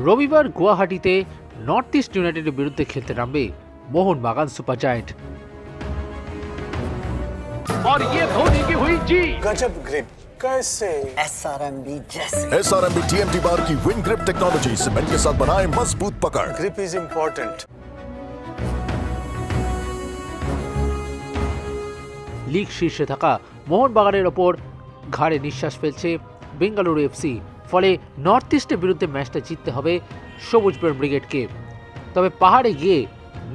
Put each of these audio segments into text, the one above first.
রবিবার গুয়াহাটিতে north east ইউনাইটেডের বিরুদ্ধে খেলতে নামবে মোহনবাগান সুপার জায়ান্ট। और ये धोनी की हुई जी गजब ग्रिप कैसे SRMB जैसे SRMB TMT बार की विन ग्रिप टेक्नोलॉजी सीमेंट के साथ बनाए मजबूत पकड़। Grip is important. लीग शीर्षे থাকা মোহনবাগানের ওপর ঘাড়ে নিঃশ্বাস ফেলছে বেঙ্গালুরু এফসি। ফলে নর্থ ইস্টের বিরুদ্ধে ম্যাচটা জিততে হবে সবুজ ব্রাউন ব্রিগেডকে। তবে পাহাড়ে গিয়ে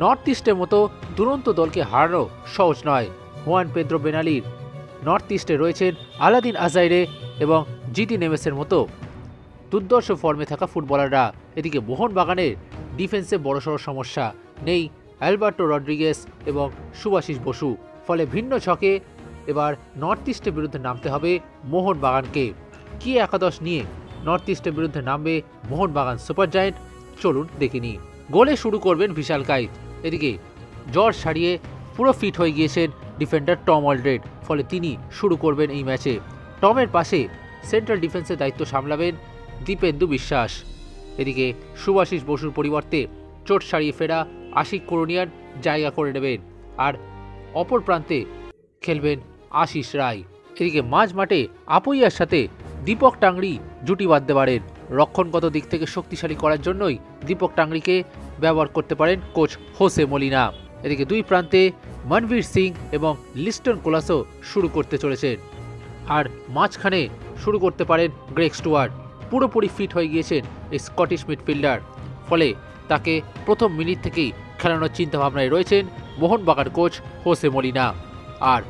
নর্থ ইস্টের মতো দুরন্ত দলকে হারানো সহজ নয়। হুয়ান পেদ্রো বেনালির নর্থ ইস্টে রয়েছেন আলাদিন আজাইরে এবং জিতি নেমেসের মতো দুর্ধর্ষ ফর্মে থাকা ফুটবলাররা। এদিকে মোহনবাগানের ডিফেন্সে বড়সড় সমস্যা, নেই অ্যালবার্টো রড্রিগেস এবং সুভাশিস বসু। ফলে ভিন্ন ছকে এবার নর্থ ইস্টের বিরুদ্ধে নামতে হবে মোহনবাগানকে। কি একাদশ নিয়ে নর্থ ইস্টের বিরুদ্ধে নামবে মোহনবাগান সুপার জায়ান্ট, চলুন দেখে নিই। গোলে শুরু করবেন বিশাল কাইত। এদিকে জ্বর সারিয়ে পুরো ফিট হয়ে গিয়েছেন ডিফেন্ডার টম অলড্রেড। ফলে তিনি শুরু করবেন এই ম্যাচে। টমের পাশে সেন্ট্রাল ডিফেন্সের দায়িত্ব সামলাবেন দীপেন্দু বিশ্বাস। এদিকে সুভাশিস বসুর পরিবর্তে চোট সারিয়ে ফেরা আশিক করুনিয়ান জায়গা করে নেবেন, আর অপর প্রান্তে খেলবেন আশিস রায়। এদিকে মাঝ মাঠে আপুইয়ার সাথে দীপক টাংরি জুটি বাঁধতে পারেন। রক্ষণগত দিক থেকে শক্তিশালী করার জন্যই দীপক টাংরিকে ব্যবহার করতে পারেন কোচ হোসে মলিনা। এদিকে দুই প্রান্তে মনবীর সিং এবং লিস্টন কোলাসো শুরু করতে চলেছেন, আর মাঝখানে শুরু করতে পারেন গ্রেগ স্টুয়ার্ট। পুরোপুরি ফিট হয়ে গিয়েছেন এই স্কটিশ মিডফিল্ডার। ফলে তাকে প্রথম মিনিট থেকেই খেলানোর চিন্তাভাবনায় রয়েছেন মোহনবাগান কোচ হোসে মলিনা। আর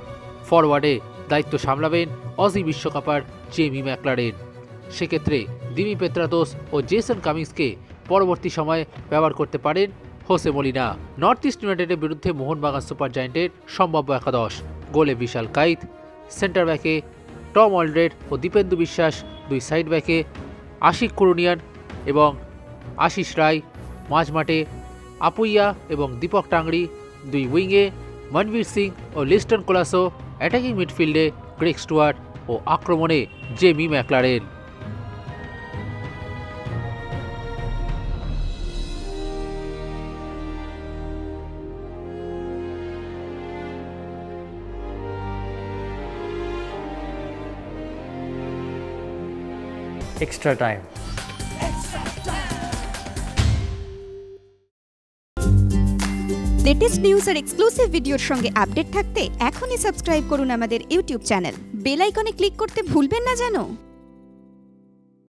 ফরওয়ার্ডে দায়িত্ব সামলাবেন অজি বিশ্বকাপার জেমি ম্যাকলারেন। সেক্ষেত্রে দিমি পেত্রাতোস ও জেসন কামিন্সকে পরবর্তী সময়ে ব্যবহার করতে পারেন হোসে মলিনা। নর্থ ইস্ট ইউনাইটেডের বিরুদ্ধে মোহনবাগান সুপার জায়ান্টের সম্ভাব্য একাদশ: গোলে বিশাল কাইত, সেন্টার ব্যাকে টম অলড্রেড ও দীপেন্দু বিশ্বাস, দুই সাইড ব্যাকে আশিক করুনিয়ান এবং আশিস রায়, মাঝ মাঠে আপুইয়া এবং দীপক টাংরি, দুই উইংয়ে মনবীর সিং ও লিস্টন কোলাসো, অ্যাটাকিং মিডফিল্ডে গ্রেগ স্টুয়ার্ট ও আক্রমণে Jamie Maclaren. extra time latest news আর এক্সক্লুসিভ ভিডিওর সঙ্গে আপডেট থাকতে এখনই সাবস্ক্রাইব করুন আমাদের ইউটিউব চ্যানেল। বেল আইকনে ক্লিক করতে ভুলবেন না যেন।